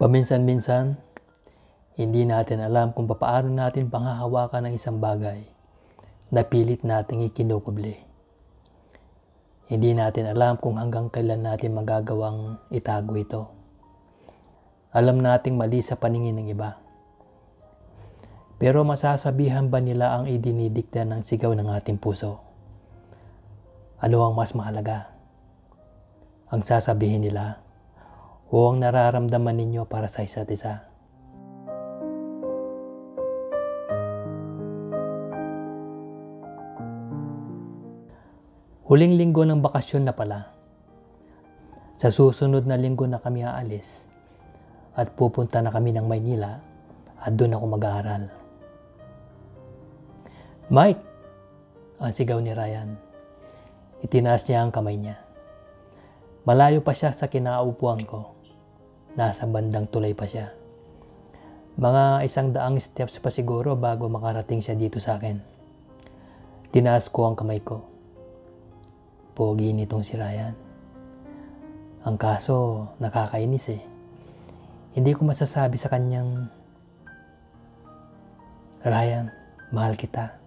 Paminsan-minsan, hindi natin alam kung paano natin panghahawakan ng isang bagay na pilit nating ikinukubli. Hindi natin alam kung hanggang kailan natin magagawang itago ito. Alam nating mali sa paningin ng iba. Pero masasabihan ba nila ang idinidikta ng sigaw ng ating puso? Ano ang mas mahalaga? Ang sasabihin nila o ang nararamdaman ninyo para sa isa't isa? Huling linggo ng bakasyon na pala. Sa susunod na linggo na kami aalis at pupunta na kami ng Maynila at doon ako mag-aaral. Mike! Ang sigaw ni Ryan. Itinaas niya ang kamay niya. Malayo pa siya sa kinaupuan ko. Nasa bandang tulay pa siya. Mga 100 steps pa siguro bago makarating siya dito sa akin. Tinaas ko ang kamay ko. Pogi nitong si Ryan. Ang kaso, nakakainis eh. Hindi ko masasabi sa kanyang, Ryan, mahal kita.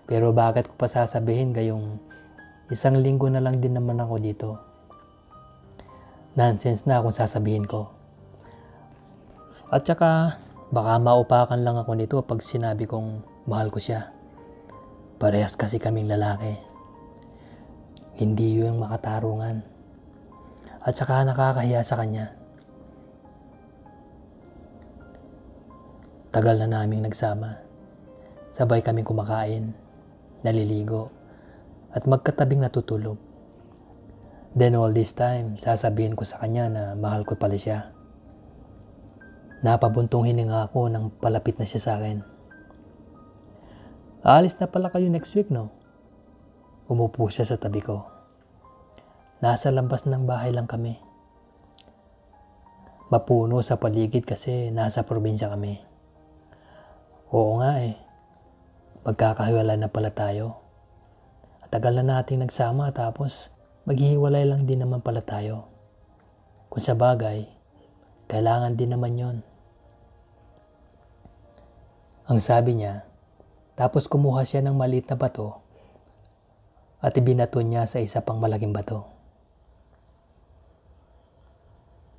Pero bakit ko pa sasabihin gayong 1 linggo na lang din naman ako dito? Nonsense na kung sasabihin ko. At saka, baka maupakan lang ako nito pag sinabi kong mahal ko siya. Parehas kasi kaming lalaki. Hindi yung makatarungan. At saka nakakahiya sa kanya. Tagal na naming nagsama. Sabay kaming kumakain, naliligo, at magkatabing natutulog. Then all this time, sasabihin ko sa kanya na mahal ko pala siya. Napabuntong hininga ako nang palapit na siya sa akin. Aalis na pala kayo next week, no? Umupo siya sa tabi ko. Nasa labas ng bahay lang kami. Mapuno sa paligid kasi nasa probinsya kami. Oo nga eh. Magkakahiwalay na pala tayo. At tagal na nating nagsama tapos maghihiwalay lang din naman pala tayo. Kung sa bagay, kailangan din naman yon. Ang sabi niya, tapos kumuha siya ng maliit na bato at ibinato niya sa isa pang malaking bato.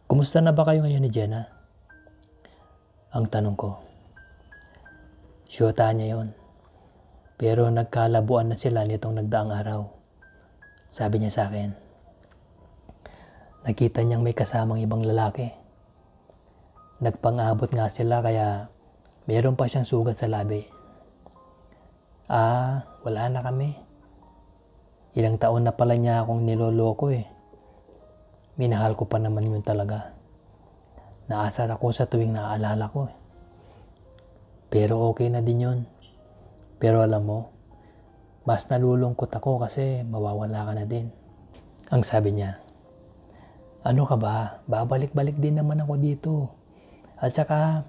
Kumusta na ba kayo ngayon ni Jenna? Ang tanong ko. Syota niya yon. Pero nagkalabuan na sila nitong nagdaang araw. Sabi niya sa akin. Nakita niyang may kasamang ibang lalaki. Nagpang-abot nga sila kaya meron pa siyang sugat sa labi. Wala na kami. Ilang taon na pala niya akong niloloko eh. Minahal ko pa naman yun talaga. Naasar ako sa tuwing naaalala ko eh. Pero okay na din yun. Pero alam mo, mas nalulungkot ako kasi mawawala ka na din. Ang sabi niya, ano ka ba? Babalik-balik din naman ako dito. At saka,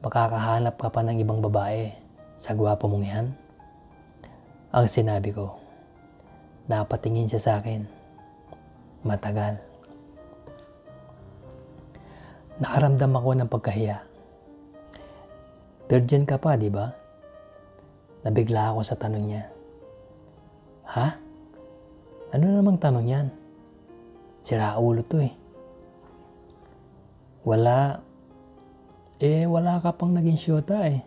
makakahanap ka pa ng ibang babae sa gwapo mong yan. Ang sinabi ko, napatingin siya sa akin. Matagal. Nakaramdam ako ng pagkahiya. Virgin ka pa, di ba? Nabigla ako sa tanong niya. Ha? Ano namang tanong yan? Sira ulo to eh. Wala. Wala ka pang naging syota eh.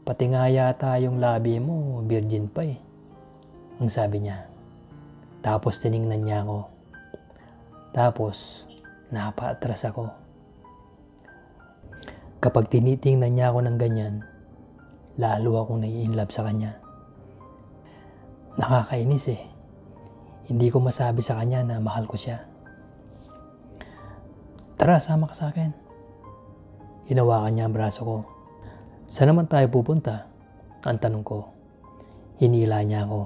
Pati nga yata yung labi mo, virgin pa eh. Ang sabi niya. Tapos tiningnan niya ako. Tapos, napaatras ako. Kapag tinitingnan niya ako ng ganyan, lalo akong nai-inlove sa kanya. Nakakainis eh. Hindi ko masabi sa kanya na mahal ko siya. Tara, sama ka sa akin. Hinawakan niya ang braso ko. Saan naman tayo pupunta? Ang tanong ko. Hinila niya ako.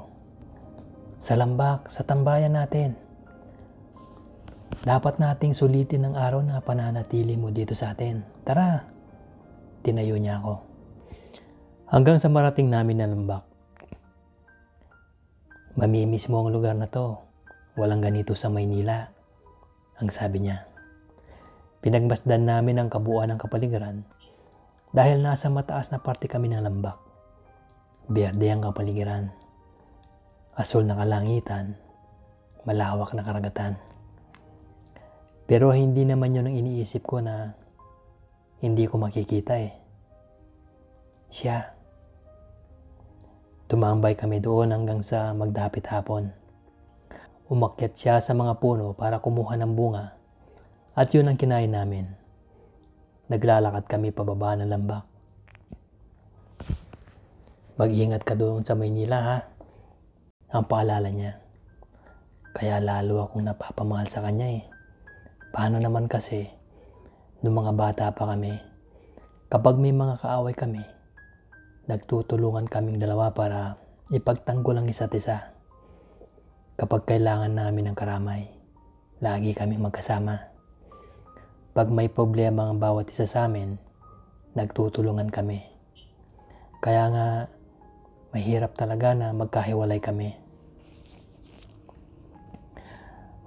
Sa lambak, sa tambayan natin. Dapat nating sulitin ang araw na pananatili mo dito sa atin. Tara. Tinayo niya ako. Hanggang sa marating namin na lambak. Mamimiss mo ang lugar na to. Walang ganito sa Maynila. Ang sabi niya. Pinagmasdan namin ang kabuuan ng kapaligiran dahil nasa mataas na parte kami ng lambak. Berde ang kapaligiran, asul na kalangitan, malawak na karagatan. Pero hindi naman yun ang iniisip ko na hindi ko makikita Siya. Tumambay kami doon hanggang sa magdapit hapon. Umakyat siya sa mga puno para kumuha ng bunga at yun ang kinain namin. Naglalakad kami pababa ng lambak. Mag-ingat ka doon sa Maynila ha, ang paalala niya. Kaya lalo akong napapamahal sa kanya Paano naman kasi, nung mga bata pa kami, kapag may mga kaaway kami, nagtutulungan kaming dalawa para ipagtanggol ang isa't isa. Kapag kailangan namin ng karamay, lagi kaming magkasama. Pag may problema ang bawat isa sa amin, nagtutulungan kami. Kaya nga, mahirap talaga na magkahiwalay kami.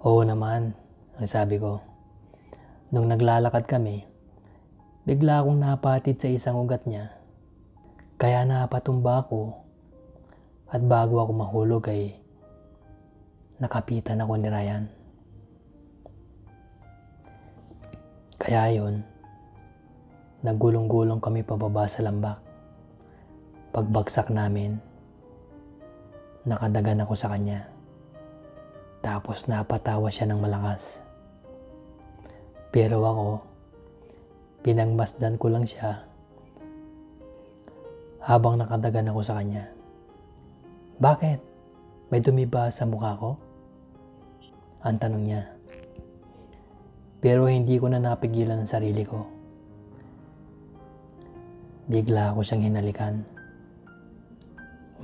Oo naman, ang sabi ko. Nung naglalakad kami, bigla akong napatid sa isang ugat niya. Kaya napatumba ako at bago ako mahulog ay nakapitan ako ni Ryan. Kaya yun, naggulong-gulong kami pababa sa lambak. Pagbagsak namin, nakadagan ako sa kanya. Tapos napatawa siya ng malakas. Pero ako, pinangmasdan ko lang siya habang nakadagan ako sa kanya. Bakit? May dumi ba sa mukha ko? Ang tanong niya. Pero hindi ko na napigilan ang sarili ko. Bigla ako siyang hinalikan.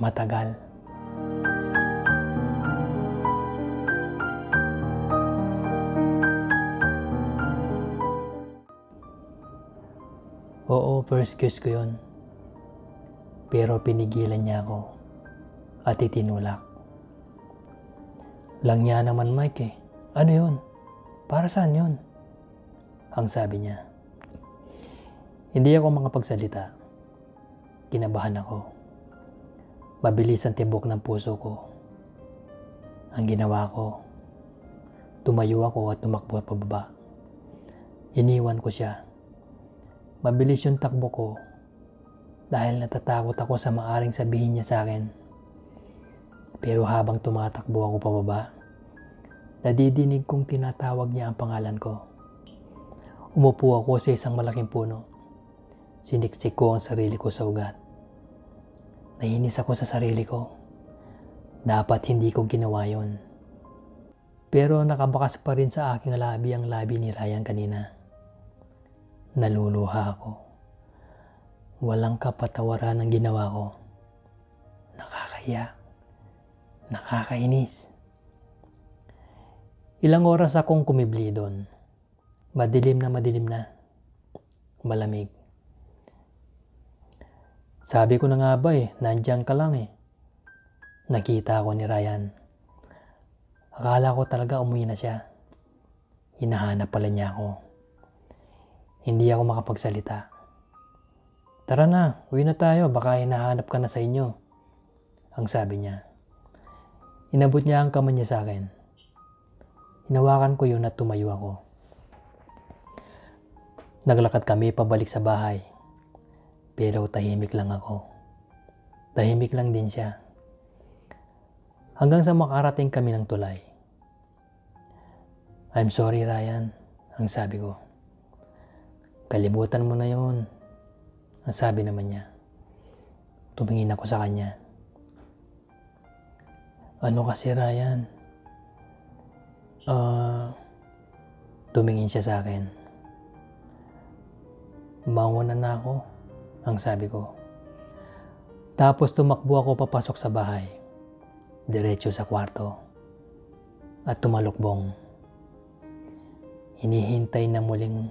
Matagal. Oo, first kiss ko yun. Pero pinigilan niya ako at itinulak. Lang niya naman Mike Ano yun? Para saan yun? Ang sabi niya. Hindi ako makapagsalita. Kinabahan ako. Mabilis ang tibok ng puso ko. Ang ginawa ko, tumayo ako at tumakbo pababa. Iniwan ko siya. Mabilis yung takbo ko dahil natatakot ako sa maaring sabihin niya sa akin. Pero habang tumatakbo ako pababa, nadidinig kong tinatawag niya ang pangalan ko. Umupo ako sa isang malaking puno. Siniksik ko ang sarili ko sa ugat. Nainis ako sa sarili ko. Dapat hindi ko ginawa yun. Pero nakabakas pa rin sa aking labi ang labi ni Ryan kanina. Naluluha ako. Walang kapatawaran ang ginawa ko. Nakakahiya. Nakakainis. Ilang oras akong kumibli doon. Madilim na. Malamig. Sabi ko na nga ba nandiyan ka lang Nakita ako ni Ryan. Akala ko talaga umuwi na siya. Hinahanap pala niya ako. Hindi ako makapagsalita. Tara na, uwi na tayo, baka hinahanap ka na sa inyo. Ang sabi niya. Inabot niya ang kamay niya sa akin. Hinawakan ko yun at tumayo ako. Naglakad kami pabalik sa bahay. Pero tahimik lang ako. Tahimik lang din siya. Hanggang sa makarating kami ng tulay. I'm sorry Ryan, ang sabi ko. Kalibutan mo na yun, ang sabi naman niya. Tumingin ako sa kanya. Ano kasi Ryan? Tumingin siya sa akin. Mauna na ako, ang sabi ko. Tapos tumakbo ako papasok sa bahay. Diretso sa kwarto. At tumalukbong. Hinihintay na muling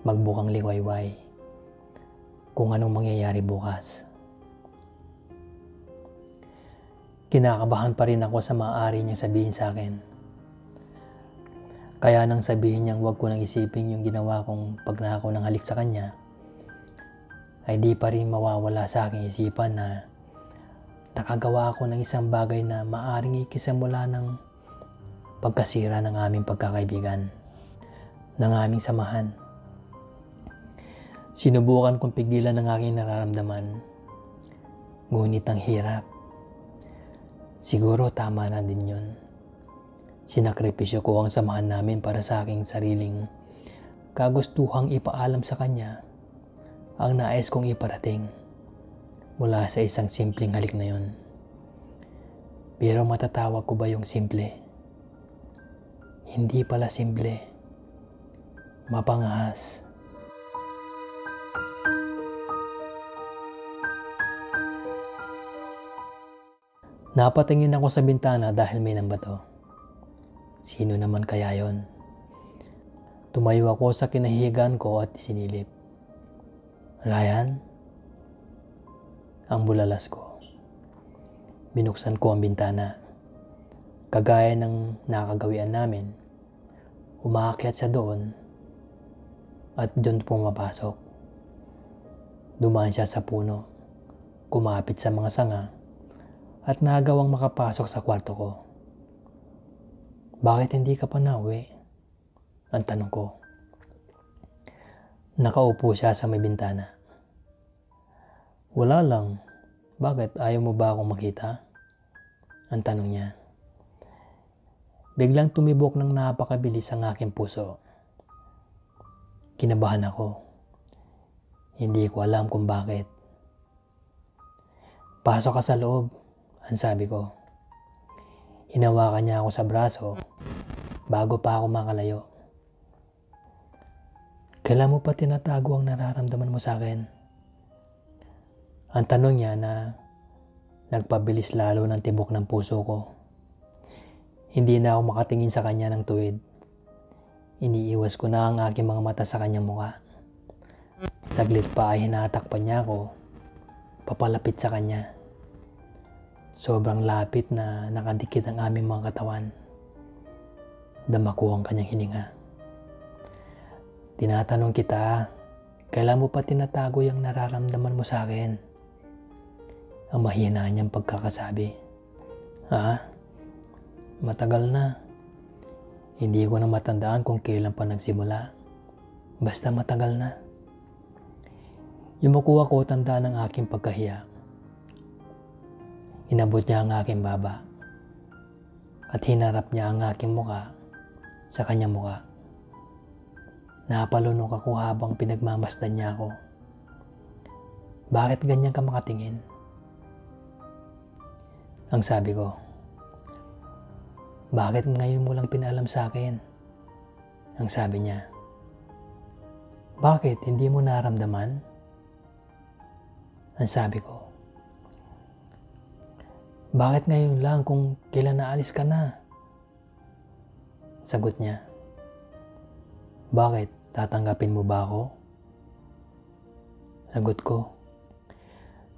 magbukang liwayway kung anong mangyayari bukas. Kinakabahan pa rin ako sa maaari niyang sabihin sa akin. Kaya nang sabihin niyang huwag ko nang isipin yung ginawa kong pagnakaw ng halik sa kanya, ay di pa rin mawawala sa aking isipan na nakagawa ako ng isang bagay na maaring ikisimula ng pagkasira ng aming pagkakaibigan, ng aming samahan. Sinubukan kong pigilan ang aking nararamdaman, ngunit ang hirap. Siguro tama na din yun. Sinakripisyo ko ang samahan namin para sa aking sariling kagustuhang ipaalam sa kanya ang nais kong iparating mula sa isang simpleng halik na yun. Pero matatawag ko ba yung simple? Hindi pala simple. Mapangahas. Napatingin ako sa bintana dahil may nambato. Sino naman kaya yon? Tumayo ako sa kinahigan ko at sinilip. Ryan? Ang bulalas ko. Binuksan ko ang bintana. Kagaya ng nakagawian namin, umaakyat siya doon at doon pumapasok. Dumaan siya sa puno, kumapit sa mga sanga at nagawang makapasok sa kwarto ko. Bakit hindi ka pa nauwi? Ang tanong ko. Nakaupo siya sa may bintana. Wala lang. Bakit? Ayaw mo ba akong makita? Ang tanong niya. Biglang tumibok ng napakabilis ang aking puso. Kinabahan ako. Hindi ko alam kung bakit. Pasok ka sa loob, ang sabi ko. Hinawakan niya ako sa braso bago pa ako makalayo. Kailan mo pa tinatago ang nararamdaman mo sa akin? Ang tanong niya na nagpabilis lalo ng tibok ng puso ko. Hindi na ako makatingin sa kanya ng tuwid. Iniiwas ko na ang aking mga mata sa kanyang muka. Saglit pa ay hinatakpan niya ako, papalapit sa kanya. Sobrang lapit na nakadikit ang aming mga katawan. Dama ko ang kanyang hininga. Tinatanong kita, kailan mo pa tinatago yung nararamdaman mo sa akin? Ang mahina niyang pagkakasabi. Ha? Matagal na. Hindi ko na matandaan kung kailan pa nagsimula. Basta matagal na. Yumuko ako tanda ng aking pagkahiya. Inabot niya ang aking baba at hinarap niya ang aking muka sa kanyang muka. Napalunok ako habang pinagmamasdan niya ako. Bakit ganyan ka makatingin? Ang sabi ko. Bakit ngayon mo lang pinalam sa akin? Ang sabi niya. Bakit hindi mo naramdaman? Ang sabi ko. Bakit ngayon lang kung kailan naalis ka na? Sagot niya. Bakit? Tatanggapin mo ba ako? Sagot ko.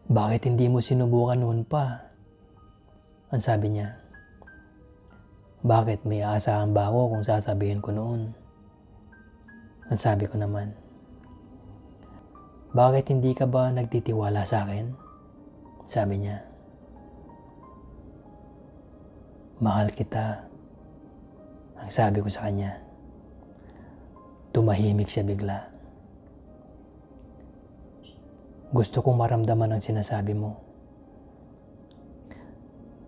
Bakit hindi mo sinubukan noon pa? Ang sabi niya. Bakit? May aasahan ba ako kung sasabihin ko noon? Ang sabi ko naman. Bakit hindi ka ba nagtitiwala sa akin? Sabi niya. Mahal kita. Ang sabi ko sa kanya. Tumahimik siya bigla. Gusto kong maramdaman ang sinasabi mo.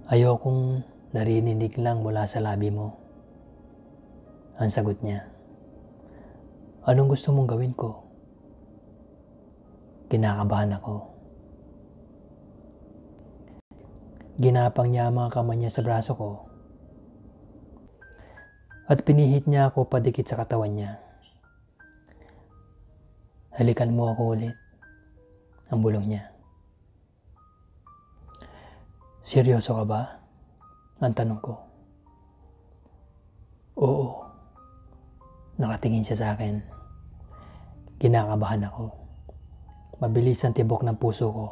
Ayokong narinig lang mula sa labi mo. Ang sagot niya. Anong gusto mong gawin ko? Kinakabahan ako. Ginapang niya ang mga kamay niya sa braso ko at pinihit niya ako padikit sa katawan niya. Halikan mo ako ulit, ang bulong niya. Seryoso ka ba? Ang tanong ko. Oo. Nakatingin siya sa akin. Kinakabahan ako. Mabilis ang tibok ng puso ko.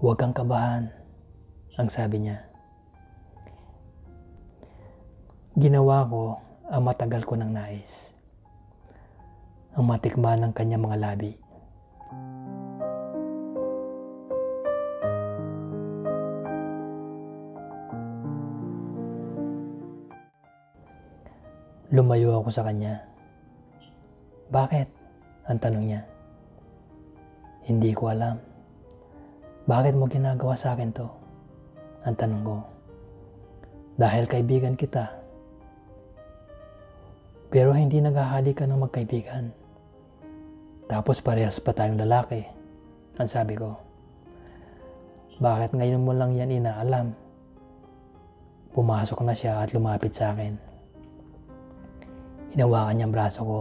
Huwag kang kabahan, ang sabi niya. Ginawa ko ang matagal ko ng nais. Ang matikman ng kanyang mga labi. Lumayo ako sa kanya. Bakit? Ang tanong niya. Hindi ko alam. Bakit mo ginagawa sa akin to? Ang tanong ko. Dahil kaibigan kita. Pero hindi naghahalikan ng magkaibigan. Tapos parehas pa tayong lalaki. Ang sabi ko. Bakit ngayon mo lang yan inaalam? Pumasok na siya at lumapit sa akin. Hinawakan niya ang braso ko.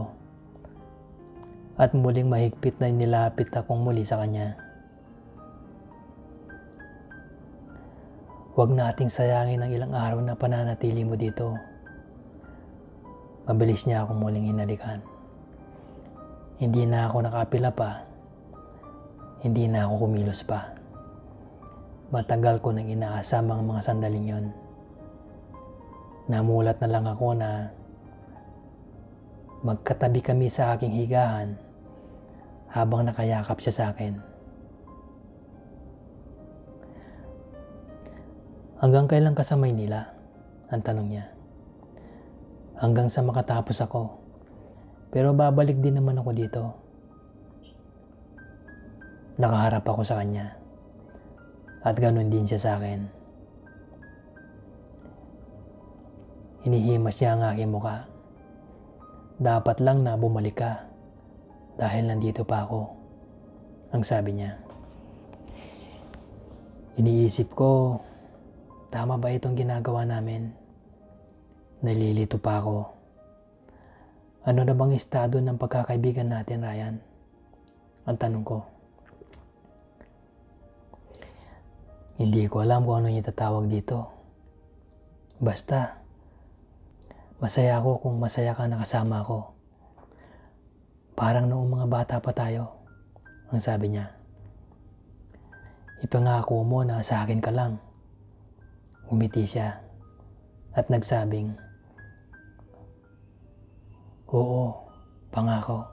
At muling mahigpit na nilapit akong muli sa kanya. Huwag nating sayangin ang ilang araw na pananatili mo dito. Mabilis niya akong muling hinalikan. Hindi na ako nakapila pa. Hindi na ako kumilos pa. Matagal ko nang inaasam ang mga sandaling yon. Namulat na lang ako na magkatabi kami sa aking higahan habang nakayakap siya sa akin. Hanggang kailan ka sa Maynila? Ang tanong niya. Hanggang sa makatapos ako. Pero babalik din naman ako dito. Nakaharap ako sa kanya. At ganun din siya sa akin. Hinihimas niya ang aking muka. Dapat lang na bumalik ka. Dahil nandito pa ako. Ang sabi niya. Iniisip ko, tama ba itong ginagawa namin? Nalilito pa ako. Ano na bang estado ng pagkakaibigan natin, Ryan? Ang tanong ko. Hindi ko alam kung ano yung itatawag dito. Basta, masaya ako kung masaya ka nakasama ko. Parang noong mga bata pa tayo, ang sabi niya. Ipangako mo na sa akin ka lang. Umiti siya at nagsabing, oo, pangako.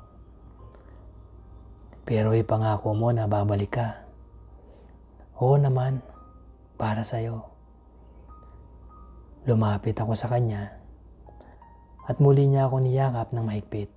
Pero ipangako mo na babalik ka. Oo naman, para sa'yo. Lumapit ako sa kanya at muli niya ako niyakap ng mahigpit.